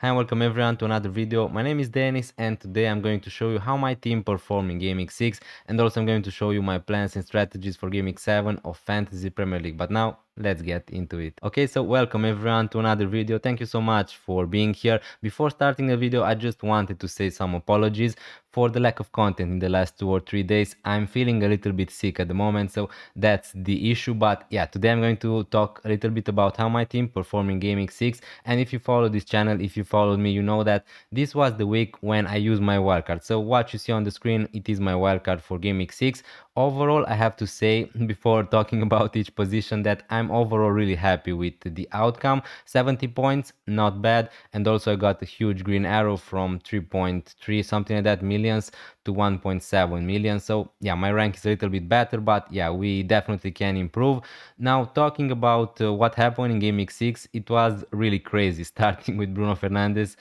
Hi and welcome everyone to another video. My name is Denis and today I'm going to show you how my team performed in Game Week 6 and also I'm going to show you my plans and strategies for Game Week 7 of Fantasy Premier League. But now let's get into it. Okay, so welcome everyone to another video. Thank you so much for being here. Before starting the video, I just wanted to say some apologies for the lack of content in the last 2 or 3 days. I'm feeling a little bit sick at the moment, so that's the issue. But yeah, today I'm going to talk a little bit about how my team performed in Game Week 6. And if you follow this channel, if you followed me, you know that this was the week when I used my wildcard. So what you see on the screen, it is my wildcard for Game Week 6. Overall, I have to say before talking about each position that I'm overall really happy with the outcome. 70 points, not bad. And also I got a huge green arrow from 3.3 something like that millions to 1.7 million. So yeah, my rank is a little bit better, but yeah, we definitely can improve. Now talking about what happened in Game Week 6, it was really crazy starting with Bruno Fernandes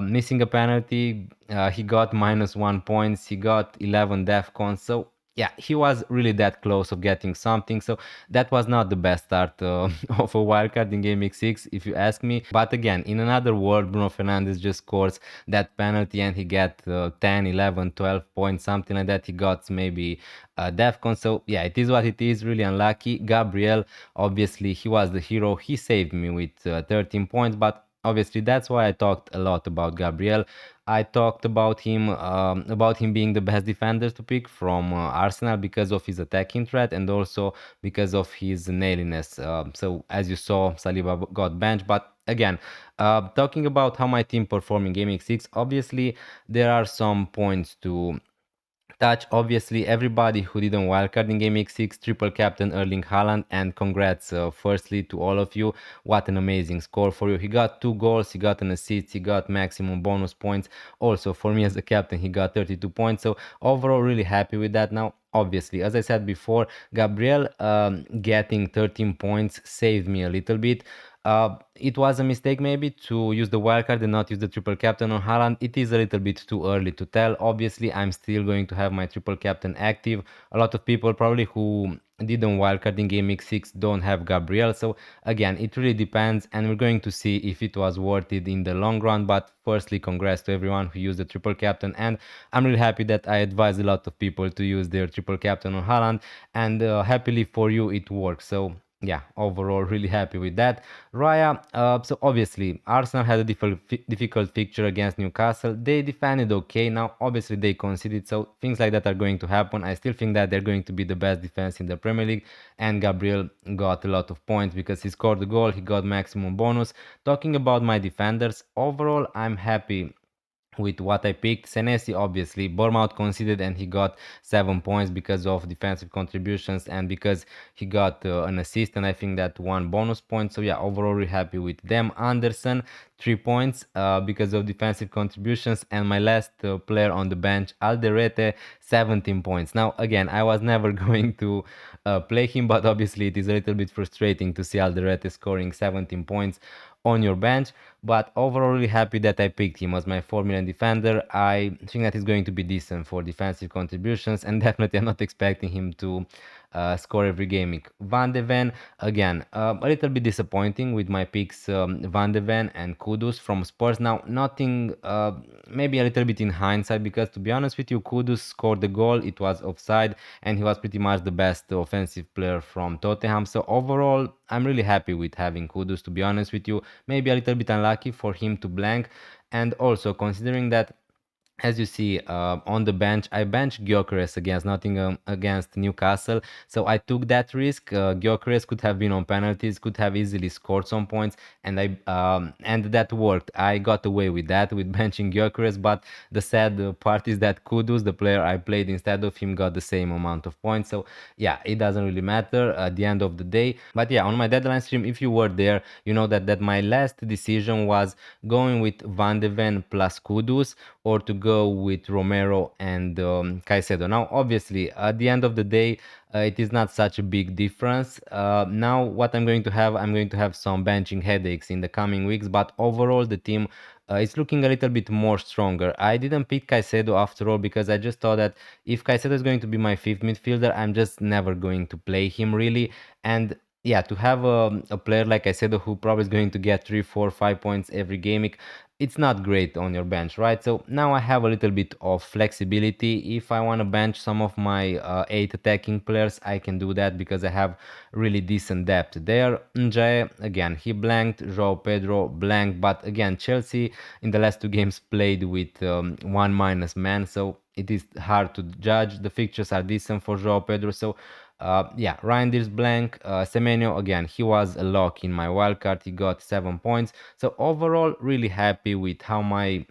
missing a penalty. He got -1 points, he got 11 defcons. So yeah, he was really that close of getting something. So that was not the best start of a wildcard in Game Week 6, if you ask me. But again, in another world, Bruno Fernandes just scores that penalty and he get 10, 11, 12 points, something like that. He got maybe defcon. So yeah, it is what it is. Really unlucky. Gabriel, obviously, he was the hero. He saved me with 13 points, but obviously that's why I talked a lot about Gabriel. I talked about him being the best defender to pick from Arsenal because of his attacking threat and also because of his nailiness. So as you saw, Saliba got benched, but again, talking about how my team performed in Game Week 6, obviously there are some points to touch. Obviously, everybody who didn't wildcard in Game Week 6, triple captain Erling Haaland, and congrats firstly to all of you. What an amazing score for you. He got 2 goals, he got an assist, he got maximum bonus points. Also, for me as a captain, he got 32 points. So, overall, really happy with that. Now, obviously, as I said before, Gabriel getting 13 points saved me a little bit. It was a mistake maybe to use the wildcard and not use the triple captain on Haaland. It is a little bit too early to tell. Obviously, I'm still going to have my triple captain active. A lot of people probably who didn't wildcard in Game Week 6 don't have Gabriel. So again, it really depends and we're going to see if it was worth it in the long run. But firstly, congrats to everyone who used the triple captain. And I'm really happy that I advised a lot of people to use their triple captain on Haaland. And happily for you, it works. So yeah, overall really happy with that. Raya, so obviously Arsenal had a difficult fixture against Newcastle. They defended okay. Now obviously they conceded, so things like that are going to happen. I still think that they're going to be the best defense in the Premier League, and Gabriel got a lot of points because he scored the goal, he got maximum bonus. Talking about my defenders, overall I'm happy with what I picked. Senesi, obviously, Bournemouth conceded and he got 7 points because of defensive contributions and because he got an assist and I think that 1 bonus point. So yeah, overall really happy with them. Anderson, 3 points because of defensive contributions, and my last player on the bench, Alderete, 17 points. Now again, I was never going to play him, but obviously it is a little bit frustrating to see Alderete scoring 17 points on your bench. But overall really happy that I picked him as my 4 million defender. I think that he's going to be decent for defensive contributions, and definitely I'm not expecting him to score every game. Van de Ven, again, a little bit disappointing with my picks, Van de Ven and Kudus from Spurs. Now, nothing, maybe a little bit in hindsight, because to be honest with you, Kudus scored the goal, it was offside, and he was pretty much the best offensive player from Tottenham. So overall, I'm really happy with having Kudus, to be honest with you. Maybe a little bit unlucky for him to blank, and also considering that, as you see on the bench, I benched Gyökeres against Nottingham, against Newcastle. So I took that risk. Gyökeres could have been on penalties, could have easily scored some points, and that worked. I got away with that, with benching Gyökeres. But the sad part is that Kudus, the player I played instead of him, got the same amount of points. So yeah, it doesn't really matter at the end of the day. But yeah, on my deadline stream, if you were there, you know that my last decision was going with Van de Ven plus Kudus, or to go with Romero and Caicedo. Now, obviously, at the end of the day, it is not such a big difference. Now, what I'm going to have some benching headaches in the coming weeks, but overall, the team is looking a little bit more stronger. I didn't pick Caicedo after all because I just thought that if Caicedo is going to be my fifth midfielder, I'm just never going to play him really. And yeah, to have a player like Caicedo who probably is going to get 3, 4, 5 points every game, it's not great on your bench, right? So now I have a little bit of flexibility. If I want to bench some of my 8 attacking players, I can do that because I have really decent depth there. Njae, again, he blanked. João Pedro blanked, but again, Chelsea in the last 2 games played with 1 minus man, so it is hard to judge. The fixtures are decent for João Pedro, so yeah, Reinders blank. Semenyo, again, he was a lock in my wildcard. He got 7 points. So overall, really happy with how my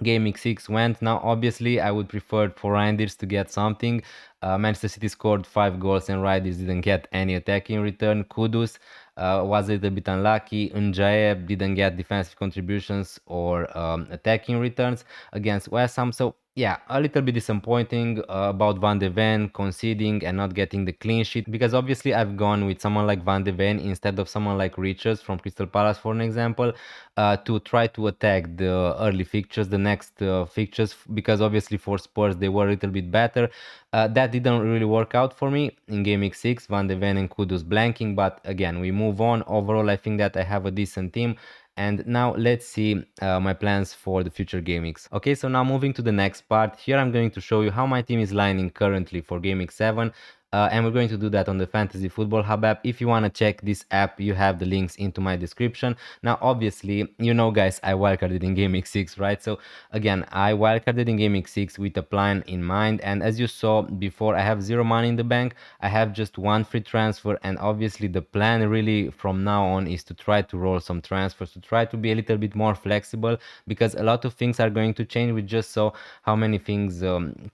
Gaming 6 went. Now, obviously, I would prefer for Reinders to get something. Manchester City scored 5 goals and Reinders didn't get any attacking return. Kudus was a little bit unlucky. Njae didn't get defensive contributions or attacking returns against West Ham. So yeah, a little bit disappointing about Van de Ven conceding and not getting the clean sheet, because obviously I've gone with someone like Van de Ven instead of someone like Richards from Crystal Palace, for an example, to try to attack the early fixtures, the next fixtures, because obviously for Spurs they were a little bit better. That didn't really work out for me in Gaming 6, Van de Ven and Kudus blanking, but again, we move on. Overall, I think that I have a decent team. And now let's see my plans for the future gamings. Okay, so now moving to the next part. Here I'm going to show you how my team is lining currently for Gaming 7. And we're going to do that on the Fantasy Football Hub app. If you want to check this app, you have the links into my description. Now, obviously, you know, guys, I wildcarded in Gaming 6, right? So again, I wildcarded in Gaming 6 with a plan in mind. And as you saw before, I have 0 money in the bank. I have just 1 free transfer. And obviously, the plan really from now on is to try to roll some transfers, to try to be a little bit more flexible, because a lot of things are going to change. We just saw how many things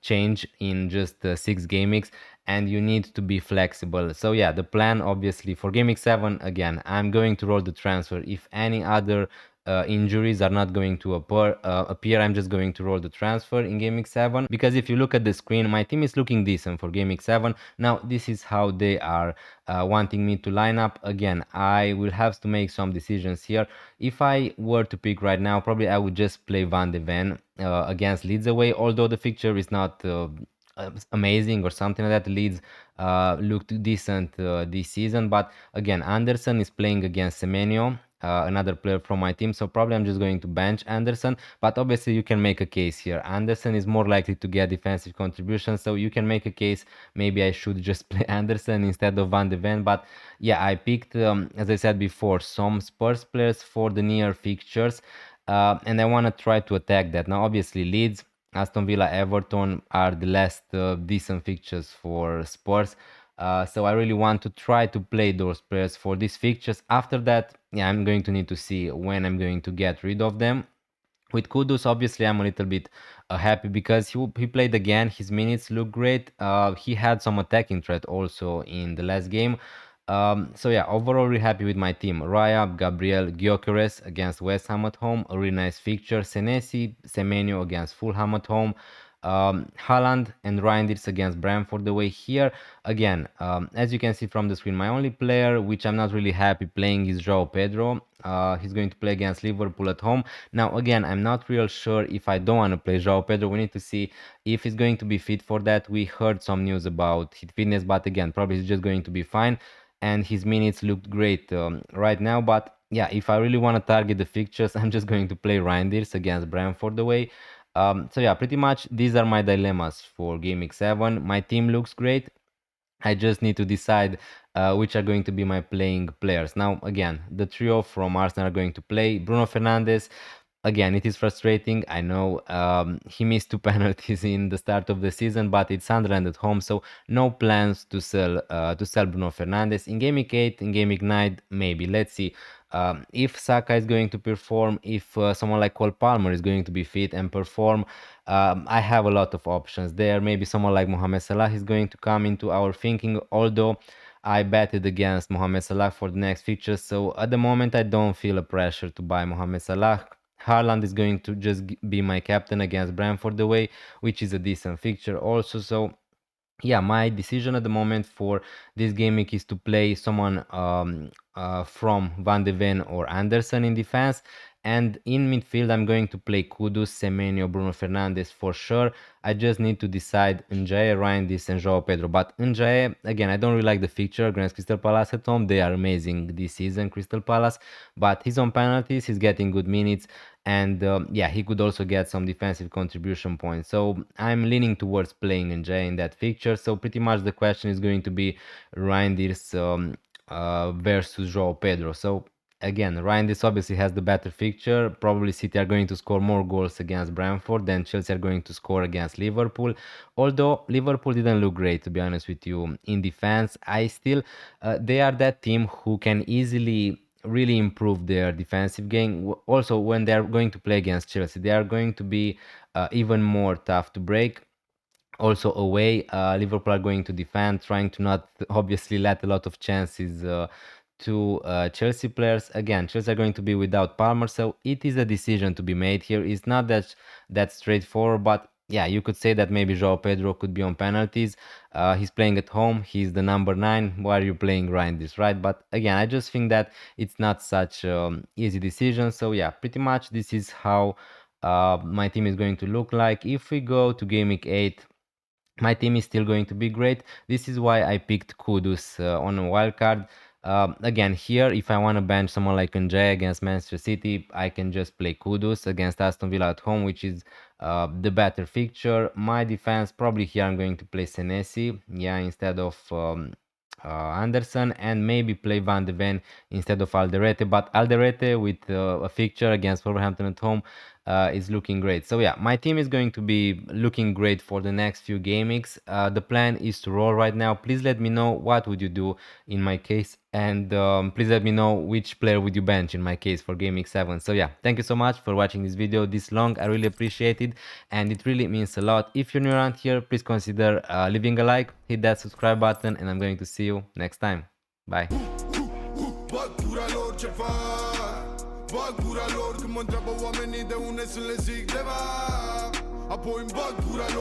change in just 6 gamings, and you need to be flexible. So yeah, the plan obviously for Gaming 7, again, I'm going to roll the transfer. If any other injuries are not going to appear, I'm just going to roll the transfer in Gaming 7, because if you look at the screen, my team is looking decent for Gaming 7. Now, this is how they are wanting me to line up. Again, I will have to make some decisions here. If I were to pick right now, probably I would just play Van de Ven against Leeds away, although the fixture is not amazing or something like that. Leeds looked decent this season, but again, Anderson is playing against Semenyo, another player from my team, so probably I'm just going to bench Anderson. But obviously you can make a case here. Anderson is more likely to get defensive contributions, so you can make a case maybe I should just play Anderson instead of Van de Ven. But yeah, I picked, as I said before, some Spurs players for the near fixtures, and I want to try to attack that. Now, obviously, Leeds, Aston Villa, Everton are the last decent fixtures for Spurs. So I really want to try to play those players for these fixtures. After that, yeah, I'm going to need to see when I'm going to get rid of them. With Kudus, obviously, I'm a little bit happy because he played again. His minutes look great. He had some attacking threat also in the last game. So yeah, overall, really happy with my team. Raya, Gabriel, Gyökeres against West Ham at home, a really nice fixture. Senesi, Semenyo against Fulham at home. Haaland and Reinders against Brentford away here. Again, as you can see from the screen, my only player which I'm not really happy playing is João Pedro. He's going to play against Liverpool at home. Now, again, I'm not real sure if I don't want to play João Pedro. We need to see if he's going to be fit for that. We heard some news about his fitness, but again, probably he's just going to be fine. And his minutes looked great right now. But yeah, if I really want to target the fixtures, I'm just going to play Reinders against Brentford away. So yeah, pretty much these are my dilemmas for Gaming 7. My team looks great. I just need to decide which are going to be my playing players. Now, again, the trio from Arsenal are going to play. Bruno Fernandes, again, it is frustrating. I know he missed 2 penalties in the start of the season, but it's Sunderland at home, so no plans to sell Bruno Fernandes. In Gaming 8, in Gaming 9, maybe. Let's see. If Saka is going to perform, if someone like Cole Palmer is going to be fit and perform, I have a lot of options there. Maybe someone like Mohamed Salah is going to come into our thinking, although I betted against Mohamed Salah for the next fixtures. So at the moment, I don't feel a pressure to buy Mohamed Salah. Haaland is going to just be my captain against Brentford away, which is a decent fixture also. So yeah, my decision at the moment for this gaming is to play someone from Van de Ven or Anderson in defense, and in midfield I'm going to play Kudus, Semenyo, Bruno Fernandes for sure. I just need to decide Njae, Reinders and João Pedro. But Njae, again, I don't really like the fixture against Crystal Palace at home. They are amazing this season, Crystal Palace, but he's on penalties, he's getting good minutes, and yeah, he could also get some defensive contribution points. So I'm leaning towards playing NJ in that fixture. So pretty much the question is going to be Reinders versus Joao Pedro. So again, Reinders obviously has the better fixture. Probably City are going to score more goals against Brentford than Chelsea are going to score against Liverpool. Although Liverpool didn't look great, to be honest with you, in defense, I still they are that team who can easily really improve their defensive game. Also, when they are going to play against Chelsea, they are going to be even more tough to break. Also away, Liverpool are going to defend, trying to not obviously let a lot of chances to Chelsea players. Again, Chelsea are going to be without Palmer, so it is a decision to be made here. It's not that straightforward, but yeah, you could say that maybe Joao Pedro could be on penalties. He's playing at home. He's the number 9. Why are you playing Reinders, right? But again, I just think that it's not such easy decision. So yeah, pretty much this is how my team is going to look like. If we go to game week 8, my team is still going to be great. This is why I picked Kudus on a wild card. Again, here, if I want to bench someone like Njay against Manchester City, I can just play Kudus against Aston Villa at home, which is the better fixture. My defense, probably here I'm going to play Senesi, yeah, instead of Anderson, and maybe play Van de Ven instead of Alderete. But Alderete with a fixture against Wolverhampton at home is looking great. So yeah, my team is going to be looking great for the next few game weeks. The plan is to roll right now. Please let me know what would you do in my case, and please let me know which player would you bench in my case for game week 7. So yeah, thank you so much for watching this video this long. I really appreciate it, and it really means a lot. If you're new around here, please consider leaving a like, hit that subscribe button, and I'm going to see you next time. Bye. Bag gura lor, când mă întreabă oamenii de unde sunt le zic de va. Apoi îmi bag gura lor.